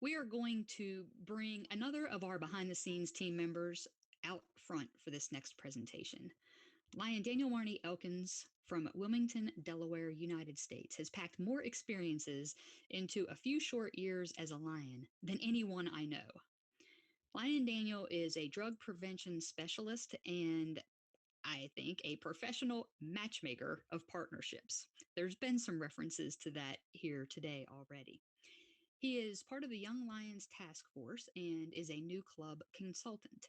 we are going to bring another of our behind the scenes team members out front for this next presentation. Lion Daniel Marney Elkins from Wilmington, Delaware, United States, has packed more experiences into a few short years as a lion than anyone I know. Lion Daniel is a drug prevention specialist and I think a professional matchmaker of partnerships. There's been some references to that here today already. He is part of the Young Lions Task Force and is a new club consultant.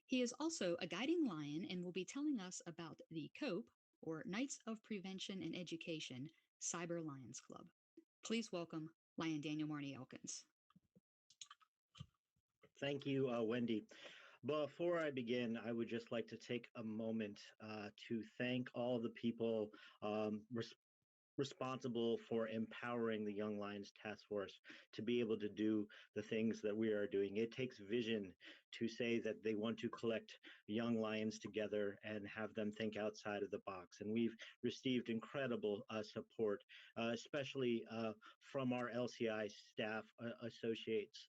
He is also a guiding lion and will be telling us about the COPE, or Knights of Prevention and Education, Cyber Lions Club. Please welcome Lion Daniel Marney Elkins. Thank you, Wendy. Before I begin, I would just like to take a moment to thank all the people responsible for empowering the Young Lions Task Force to be able to do the things that we are doing. It takes vision to say that they want to collect young lions together and have them think outside of the box. And we've received incredible support, especially from our LCI staff associates,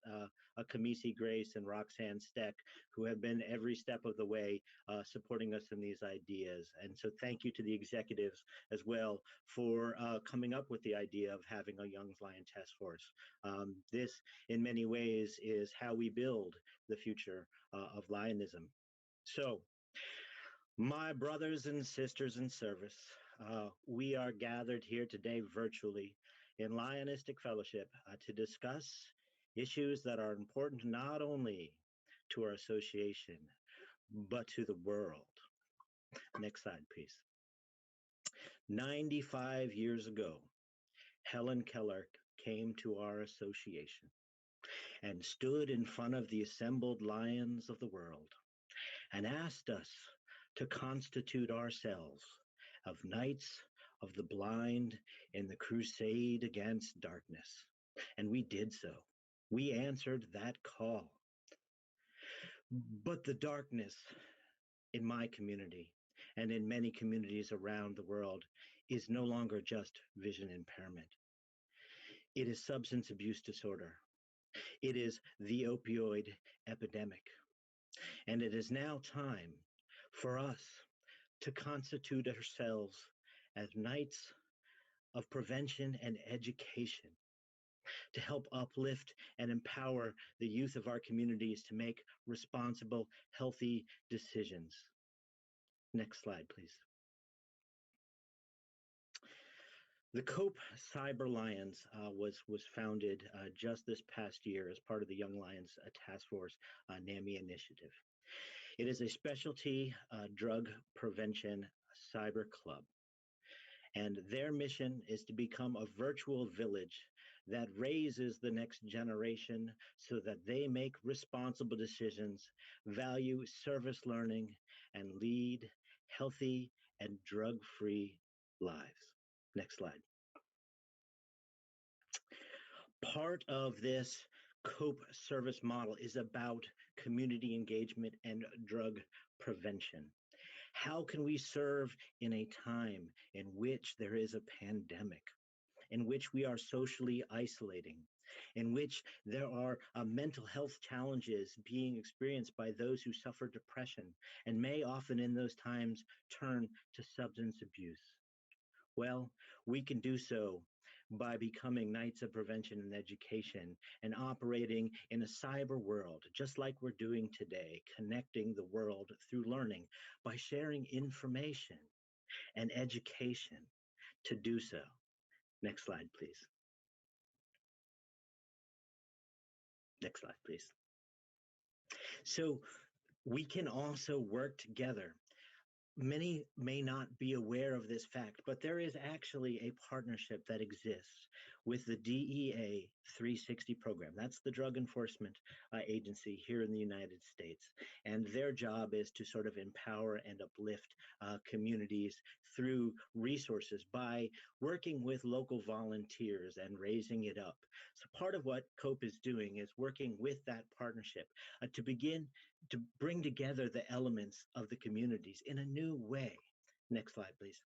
Kamisi Grace and Roxanne Steck, who have been every step of the way supporting us in these ideas. And so thank you to the executives as well for coming up with the idea of having a Young Lion Task Force. This, in many ways, is how we build the future of lionism. So, my brothers and sisters in service, we are gathered here today virtually in Lionistic Fellowship to discuss issues that are important not only to our association, but to the world. Next slide, please. 95 years ago, Helen Keller came to our association and stood in front of the assembled lions of the world and asked us to constitute ourselves of knights of the blind in the crusade against darkness. And we did so. We answered that call. But the darkness in my community and in many communities around the world is no longer just vision impairment. It is substance abuse disorder. It is the opioid epidemic. And it is now time for us to constitute ourselves as knights of prevention and education to help uplift and empower the youth of our communities to make responsible, healthy decisions. Next slide, please. The COPE Cyber Lions was founded just this past year as part of the Young Lions Task Force NAMI initiative. It is a specialty drug prevention cyber club. And their mission is to become a virtual village that raises the next generation so that they make responsible decisions, value service learning, and lead healthy and drug-free lives. Next slide. Part of this COPE service model is about community engagement and drug prevention. How can we serve in a time in which there is a pandemic, in which we are socially isolating, in which there are mental health challenges being experienced by those who suffer depression and may often in those times turn to substance abuse? Well, we can do so by becoming Knights of Prevention and Education and operating in a cyber world, just like we're doing today, connecting the world through learning by sharing information and education to do so. Next slide, please. Next slide, please. So we can also work together. Many may not be aware of this fact, but there is actually a partnership that exists with the DEA 360 program. That's the Drug Enforcement Agency here in the United States. And their job is to sort of empower and uplift communities through resources by working with local volunteers and raising it up. So part of what COPE is doing is working with that partnership to begin to bring together the elements of the communities in a new way. Next slide, please.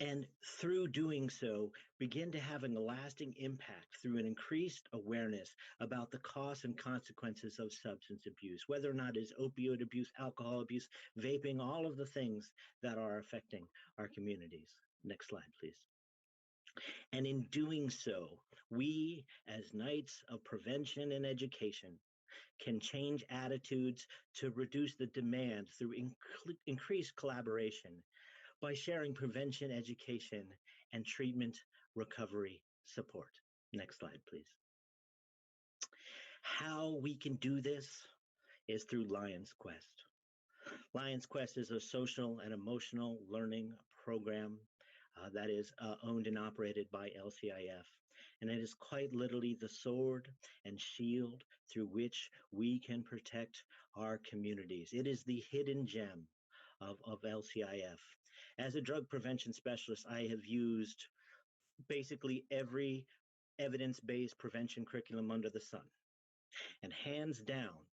And through doing so, begin to having a lasting impact through an increased awareness about the costs and consequences of substance abuse, whether or not it's opioid abuse, alcohol abuse, vaping, all of the things that are affecting our communities. Next slide, please. And in doing so, we, as Knights of Prevention and Education, can change attitudes to reduce the demand through increased collaboration by sharing prevention education and treatment recovery support. Next slide, please. How we can do this is through Lion's Quest. Lion's Quest is a social and emotional learning program that is owned and operated by LCIF. And it is quite literally the sword and shield through which we can protect our communities. It is the hidden gem of LCIF. As a drug prevention specialist, I have used basically every evidence-based prevention curriculum under the sun. And hands down,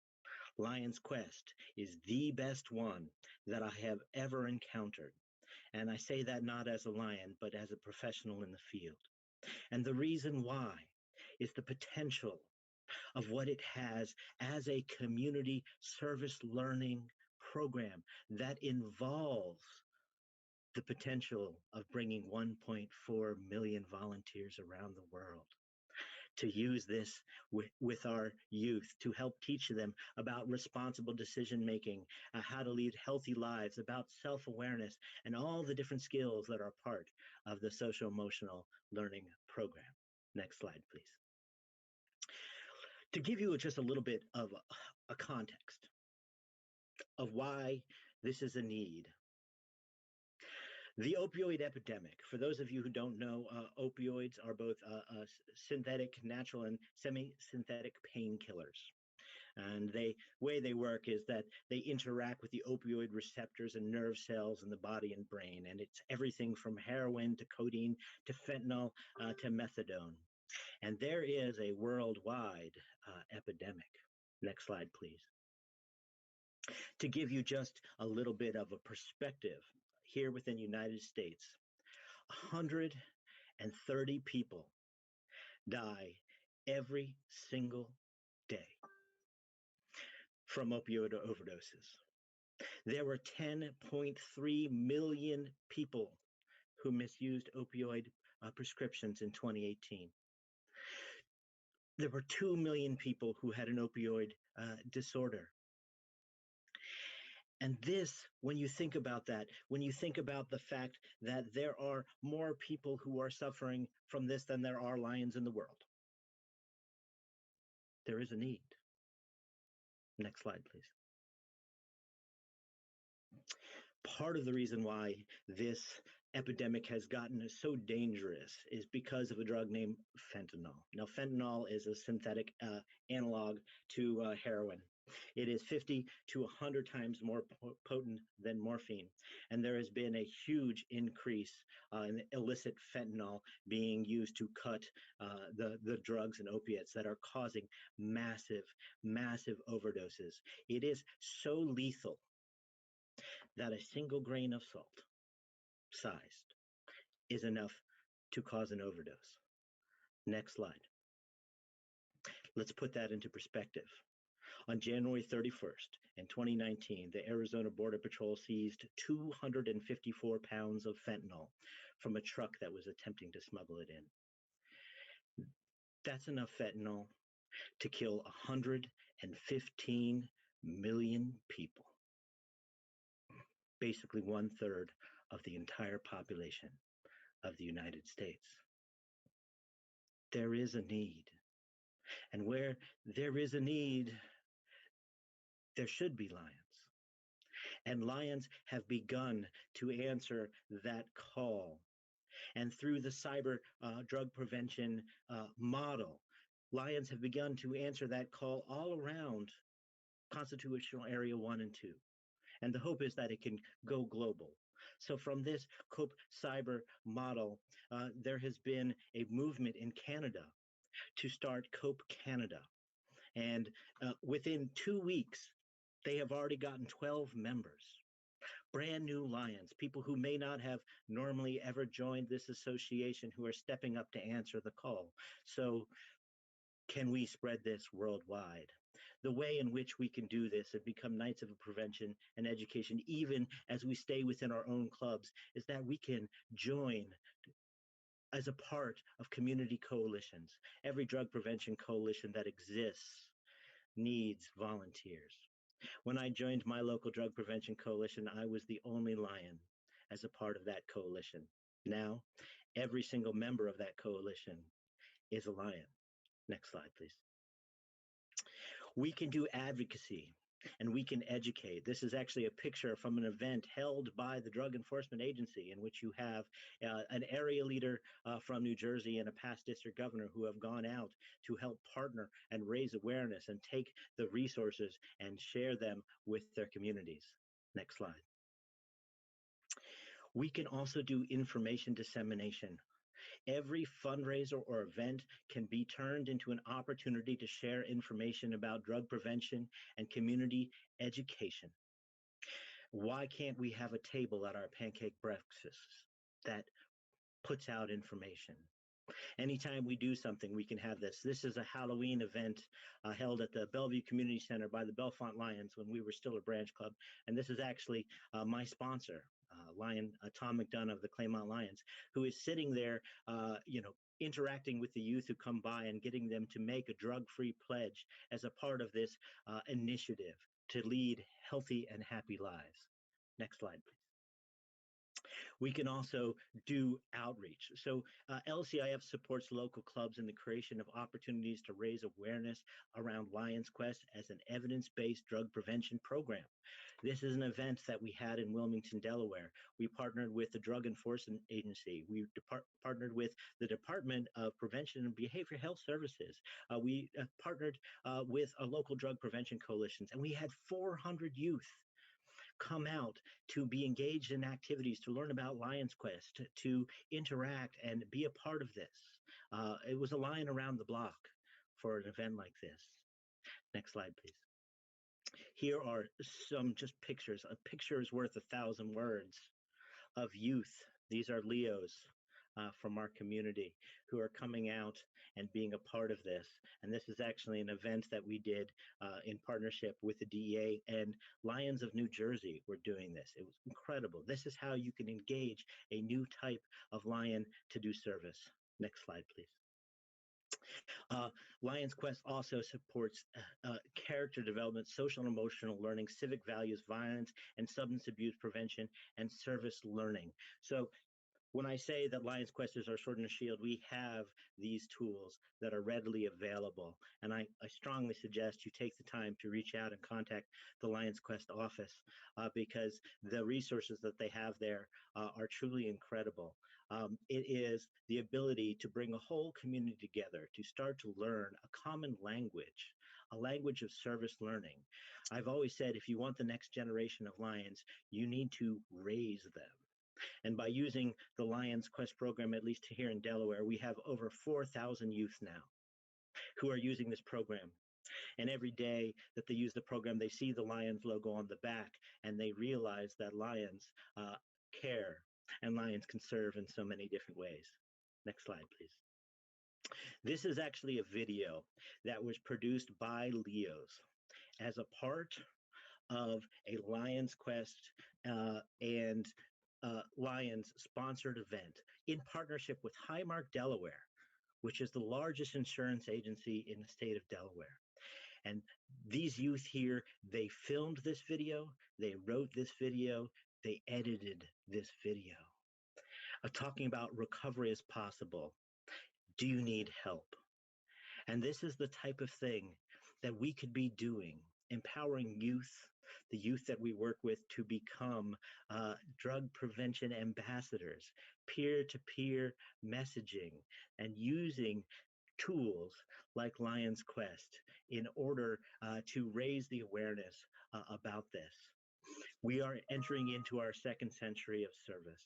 Lion's Quest is the best one that I have ever encountered. And I say that not as a lion, but as a professional in the field. And the reason why is the potential of what it has as a community service learning program that involves the potential of bringing 1.4 million volunteers around the world to use this with our youth, to help teach them about responsible decision making, how to lead healthy lives, about self-awareness, and all the different skills that are part of the social emotional learning program. Next slide, please. To give you just a little bit of a context of why this is a need. The opioid epidemic, for those of you who don't know, opioids are both synthetic, natural, and semi-synthetic painkillers. And the way they work is that they interact with the opioid receptors and nerve cells in the body and brain. And it's everything from heroin to codeine to fentanyl to methadone. And there is a worldwide epidemic. Next slide, please. To give you just a little bit of a perspective, here within the United States, 130 people die every single day from opioid overdoses. There were 10.3 million people who misused opioid prescriptions in 2018. There were 2 million people who had an opioid disorder. And this, when you think about that, when you think about the fact that there are more people who are suffering from this than there are lions in the world, there is a need. Next slide, please. Part of the reason why this epidemic has gotten so dangerous is because of a drug named fentanyl. Now, fentanyl is a synthetic analog to heroin. It is 50 to 100 times more potent than morphine. And there has been a huge increase in illicit fentanyl being used to cut the drugs and opiates that are causing massive, massive overdoses. It is so lethal that a single grain of salt sized is enough to cause an overdose. Next slide. Let's put that into perspective. On January 31st in 2019, the Arizona Border Patrol seized 254 pounds of fentanyl from a truck that was attempting to smuggle it in. That's enough fentanyl to kill 115 million people. Basically 1/3 of the entire population of the United States. There is a need. And where there is a need, there should be lions. And lions have begun to answer that call. And through the cyber drug prevention model, lions have begun to answer that call all around Constitutional Area 1 and 2. And the hope is that it can go global. So from this COPE cyber model, there has been a movement in Canada to start COPE Canada. And within 2 weeks, they have already gotten 12 members. brand new Lions, people who may not have normally ever joined this association, who are stepping up to answer the call. So, can we spread this worldwide? The way in which we can do this and become Knights of Prevention and Education, even as we stay within our own clubs, is that we can join as a part of community coalitions. Every drug prevention coalition that exists needs volunteers. When I joined my local drug prevention coalition, I was the only Lion as a part of that coalition. Now, every single member of that coalition is a Lion. Next slide, please. We can do advocacy and we can educate. This is actually a picture from an event held by the Drug Enforcement Agency, in which you have an area leader from New Jersey and a past district governor who have gone out to help partner and raise awareness and take the resources and share them with their communities. Next slide. We can also do information dissemination. Every fundraiser or event can be turned into an opportunity to share information about drug prevention and community education. Why can't we have a table at our pancake breakfasts that puts out information? Anytime we do something, we can have this. This is a Halloween event held at the Bellevue Community Center by the Bellefonte Lions when we were still a branch club. And this is actually my sponsor, Lion Tom McDonough of the Claymont Lions, who is sitting there, interacting with the youth who come by and getting them to make a drug-free pledge as a part of this initiative to lead healthy and happy lives. Next slide, please. We can also do outreach. So LCIF supports local clubs in the creation of opportunities to raise awareness around Lion's Quest as an evidence-based drug prevention program. This is an event that we had in Wilmington, Delaware. We partnered with the Drug Enforcement Agency. We partnered with the Department of Prevention and Behavioral Health Services. We partnered with local drug prevention coalitions, and we had 400 youth come out to be engaged in activities, to learn about Lion's Quest, to interact and be a part of this. It was a line around the block for an event like this. Next slide, please. Here are some just pictures. A picture is worth 1,000 words of youth. These are Leos from our community who are coming out and being a part of this. And this is actually an event that we did in partnership with the DEA, and Lions of New Jersey were doing this. It was incredible. This is how you can engage a new type of Lion to do service. Next slide, please. Lion's Quest also supports character development, social and emotional learning, civic values, violence and substance abuse prevention, and service learning. So when I say that Lion's Quest is our sword and shield, we have these tools that are readily available. And I strongly suggest you take the time to reach out and contact the Lion's Quest office because the resources that they have there are truly incredible. It is the ability to bring a whole community together to start to learn a common language, a language of service learning. I've always said, if you want the next generation of Lions, you need to raise them. And by using the Lion's Quest program, at least here in Delaware, we have over 4,000 youth now who are using this program. And every day that they use the program, they see the Lions logo on the back, and they realize that Lions care and Lions can serve in so many different ways. Next slide, please. This is actually a video that was produced by Leos as a part of a Lion's Quest and Lions sponsored event in partnership with Highmark Delaware, which is the largest insurance agency in the state of Delaware. And these youth here, they filmed this video, they wrote this video, they edited this video. Talking about recovery is possible. Do you need help? And this is the type of thing that we could be doing, empowering youth, the youth that we work with, to become drug prevention ambassadors, peer-to-peer messaging, and using tools like Lion's Quest in order to raise the awareness about this. We are entering into our second century of service.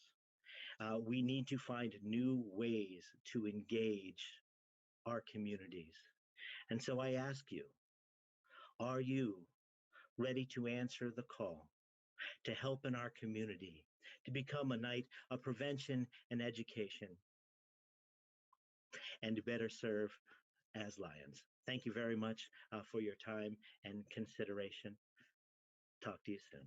We need to find new ways to engage our communities. And so I ask you, are you ready to answer the call? to help in our community, to become a night of prevention and education, and to better serve as Lions. Thank you very much for your time and consideration. Talk to you soon.